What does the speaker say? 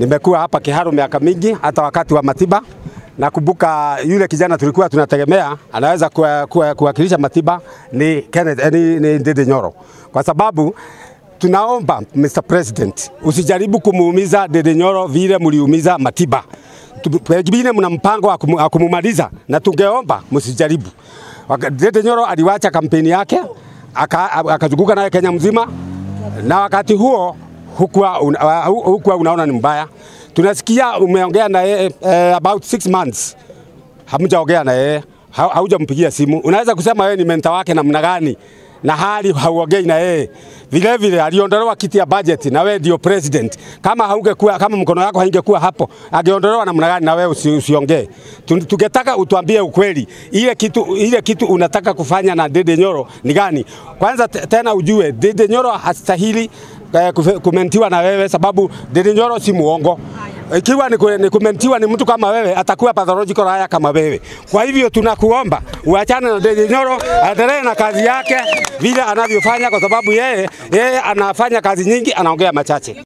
Nimekuwa hapa Kiharu miaka mingi, hata wakati wa Matiba. Nakumbuka yule kijana tulikuwa tunategemea anaweza kuwakilisha Matiba ni Kenneth, ni Ndindi Nyoro. Kwa sababu tunaomba Mr. President, usijaribu kumuumiza Ndindi Nyoro vile mliumiza Matiba. Pengine mna mpango wa kumumaliza, na tungeomba msijaribu. Ndindi Nyoro aliwacha kampeni yake, akazunguka naye Kenya mzima, na wakati huo hukuwa unaona ni mbaya. Tunasikia umeongea na yeye about 6 months. Hamjaongea na yeye, haujampigia simu. Unaweza kusema wewe ni mentor wake namna gani na hali hauongei na yeye. Vile vile aliondolewa kiti ya budget na wewe ndio president. Kama mkono wako haingekuwa hapo, angeondolewa namna gani na wewe usiongee. Tungetaka utuambie ukweli. Ile kitu unataka kufanya na Ndindi Nyoro ni gani? Kwanza tena ujue Ndindi Nyoro hastahili kumentiwa na wewe, sababu Ndindi Nyoro si muongo. Ikiwa ni kumentiwa ni mtu kama wewe, atakuwa pathological haya kama wewe. Kwa hivyo tunakuomba uachane na Ndindi Nyoro, aendelee na kazi yake vile anavyofanya, kwa sababu yeye anafanya kazi nyingi, anaongea machache.